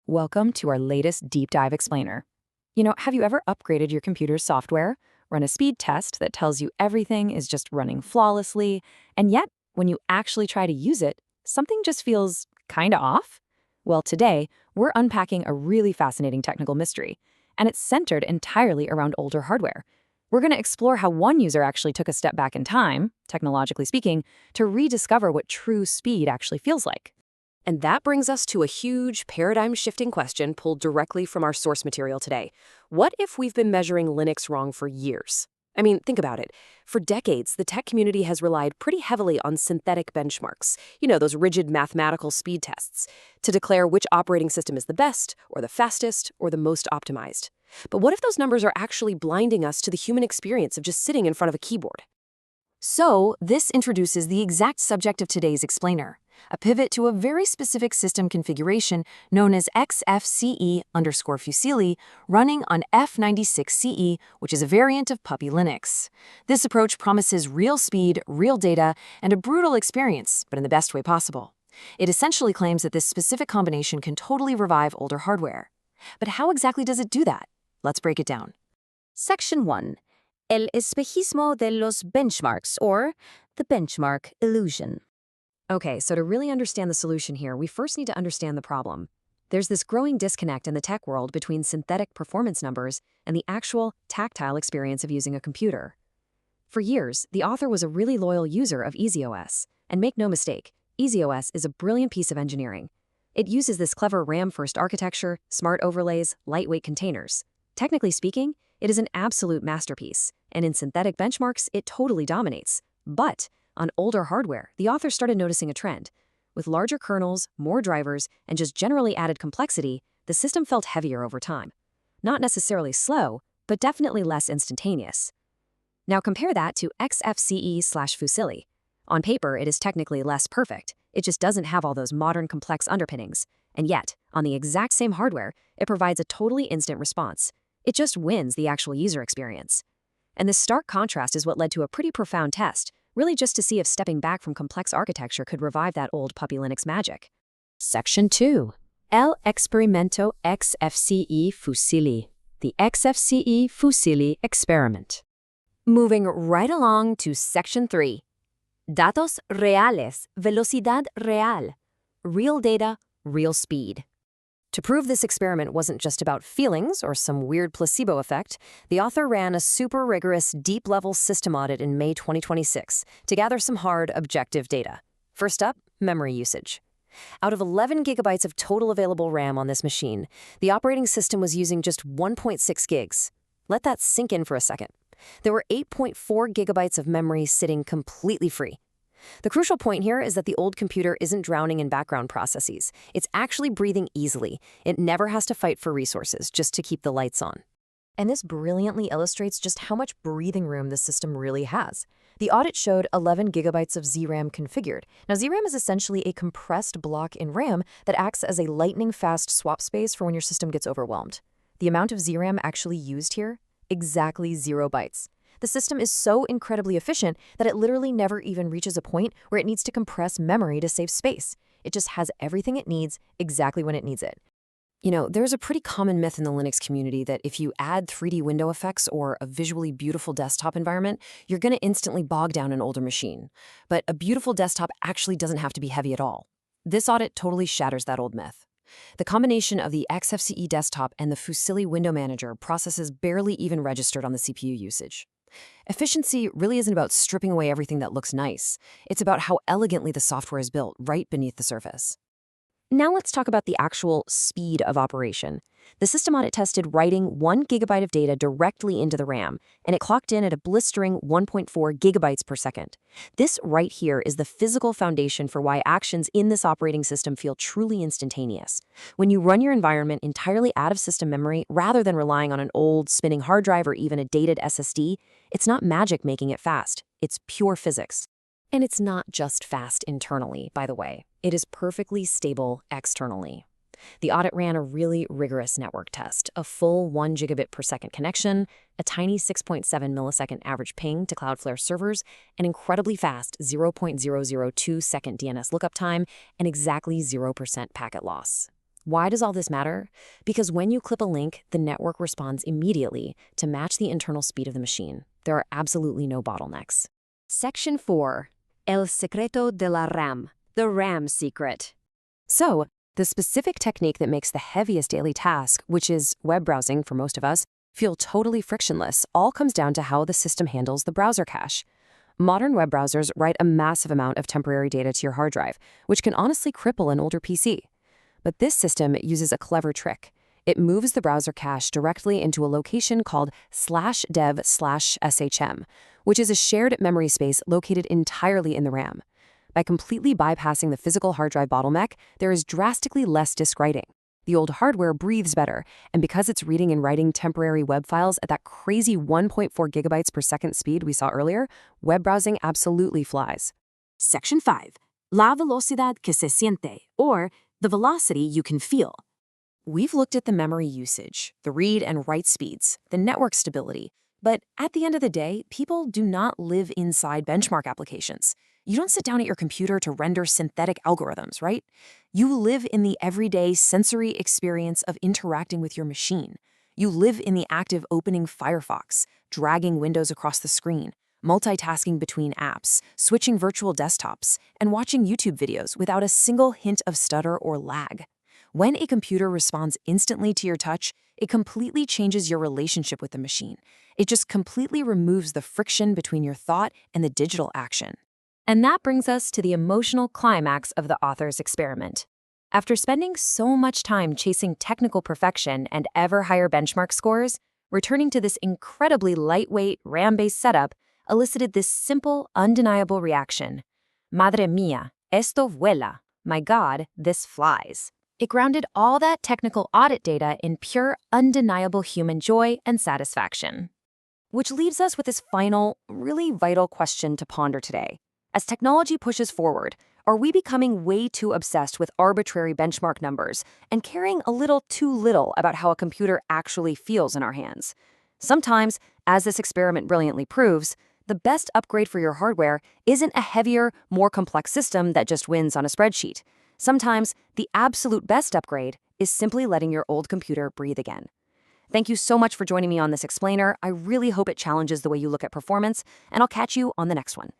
Welcome to our latest deep dive explainer. Have you ever upgraded your computer's software, run a speed test that tells you everything is just running flawlessly, and yet, when you actually try to use it, something just feels kinda off? Well, today, we're unpacking a really fascinating technical mystery, and it's centered entirely around older hardware. We're going to explore how one user actually took a step back in time, technologically speaking, to rediscover what true speed actually feels like. And that brings us to a huge paradigm-shifting question pulled directly from our source material today. What if we've been measuring Linux wrong for years? I mean, think about it. For decades, the tech community has relied pretty heavily on synthetic benchmarks, those rigid mathematical speed tests, to declare which operating system is the best, or the fastest, or the most optimized. But what if those numbers are actually blinding us to the human experience of just sitting in front of a keyboard? So, this introduces the exact subject of today's explainer, a pivot to a very specific system configuration known as XFCE FUSILLI, running on F96CE, which is a variant of Puppy Linux. This approach promises real speed, real data, and a brutal experience, but in the best way possible. It essentially claims that this specific combination can totally revive older hardware. But how exactly does it do that? Let's break it down. Section 1. El espejismo de los benchmarks, or the benchmark illusion. Okay, so to really understand the solution here, we first need to understand the problem. There's this growing disconnect in the tech world between synthetic performance numbers and the actual tactile experience of using a computer. For years, the author was a really loyal user of EasyOS, and make no mistake, EasyOS is a brilliant piece of engineering. It uses this clever RAM-first architecture, smart overlays, lightweight containers. Technically speaking, it is an absolute masterpiece, and in synthetic benchmarks, it totally dominates. But on older hardware, the author started noticing a trend. With larger kernels, more drivers, and just generally added complexity, the system felt heavier over time. Not necessarily slow, but definitely less instantaneous. Now compare that to XFCE FUSILLI. On paper, it is technically less perfect. It just doesn't have all those modern complex underpinnings. And yet, on the exact same hardware, it provides a totally instant response. It just wins the actual user experience. And this stark contrast is what led to a pretty profound test, really just to see if stepping back from complex architecture could revive that old Puppy Linux magic. Section 2. El experimento XFCE FUSILLI. The XFCE FUSILLI experiment. Moving right along to Section 3. Datos reales, velocidad real. Real data, real speed. To prove this experiment wasn't just about feelings or some weird placebo effect, the author ran a super rigorous, deep-level system audit in May 2026 to gather some hard, objective data. First up, memory usage. Out of 11 gigabytes of total available RAM on this machine, the operating system was using just 1.6 gigs. Let that sink in for a second. There were 8.4 gigabytes of memory sitting completely free. The crucial point here is that the old computer isn't drowning in background processes. It's actually breathing easily. It never has to fight for resources just to keep the lights on. And this brilliantly illustrates just how much breathing room the system really has. The audit showed 11 gigabytes of ZRAM configured. Now, ZRAM is essentially a compressed block in RAM that acts as a lightning-fast swap space for when your system gets overwhelmed. The amount of ZRAM actually used here? Exactly 0 bytes. The system is so incredibly efficient that it literally never even reaches a point where it needs to compress memory to save space. It just has everything it needs exactly when it needs it. There's a pretty common myth in the Linux community that if you add 3D window effects or a visually beautiful desktop environment, you're going to instantly bog down an older machine. But a beautiful desktop actually doesn't have to be heavy at all. This audit totally shatters that old myth. The combination of the XFCE desktop and the FUSILLI window manager processes barely even registered on the CPU usage. Efficiency really isn't about stripping away everything that looks nice. It's about how elegantly the software is built right beneath the surface. Now let's talk about the actual speed of operation. The system audit tested writing 1 gigabyte of data directly into the RAM, and it clocked in at a blistering 1.4 gigabytes per second. This right here is the physical foundation for why actions in this operating system feel truly instantaneous. When you run your environment entirely out of system memory rather than relying on an old spinning hard drive or even a dated SSD, it's not magic making it fast. It's pure physics. And it's not just fast internally, by the way. It is perfectly stable externally. The audit ran a really rigorous network test, a full 1 gigabit per second connection, a tiny 6.7 millisecond average ping to Cloudflare servers, an incredibly fast 0.002 second DNS lookup time, and exactly 0% packet loss. Why does all this matter? Because when you clip a link, the network responds immediately to match the internal speed of the machine. There are absolutely no bottlenecks. Section 4. El secreto de la RAM. The RAM secret. So, the specific technique that makes the heaviest daily task, which is web browsing for most of us, feel totally frictionless, all comes down to how the system handles the browser cache. Modern web browsers write a massive amount of temporary data to your hard drive, which can honestly cripple an older PC. But this system uses a clever trick. It moves the browser cache directly into a location called /dev/shm, which is a shared memory space located entirely in the RAM. By completely bypassing the physical hard drive bottleneck, there is drastically less disk writing. The old hardware breathes better, and because it's reading and writing temporary web files at that crazy 1.4 gigabytes per second speed we saw earlier, web browsing absolutely flies. Section 5. La velocidad que se siente, or the velocity you can feel. We've looked at the memory usage, the read and write speeds, the network stability, but at the end of the day, people do not live inside benchmark applications. You don't sit down at your computer to render synthetic algorithms, right? You live in the everyday sensory experience of interacting with your machine. You live in the act of opening Firefox, dragging windows across the screen, multitasking between apps, switching virtual desktops, and watching YouTube videos without a single hint of stutter or lag. When a computer responds instantly to your touch, it completely changes your relationship with the machine. It just completely removes the friction between your thought and the digital action. And that brings us to the emotional climax of the author's experiment. After spending so much time chasing technical perfection and ever higher benchmark scores, returning to this incredibly lightweight, RAM-based setup elicited this simple, undeniable reaction. Madre mía, esto vuela. My God, this flies. It grounded all that technical audit data in pure, undeniable human joy and satisfaction. Which leaves us with this final, really vital question to ponder today. As technology pushes forward, are we becoming way too obsessed with arbitrary benchmark numbers and caring a little too little about how a computer actually feels in our hands? Sometimes, as this experiment brilliantly proves, the best upgrade for your hardware isn't a heavier, more complex system that just wins on a spreadsheet. Sometimes, the absolute best upgrade is simply letting your old computer breathe again. Thank you so much for joining me on this explainer. I really hope it challenges the way you look at performance, and I'll catch you on the next one.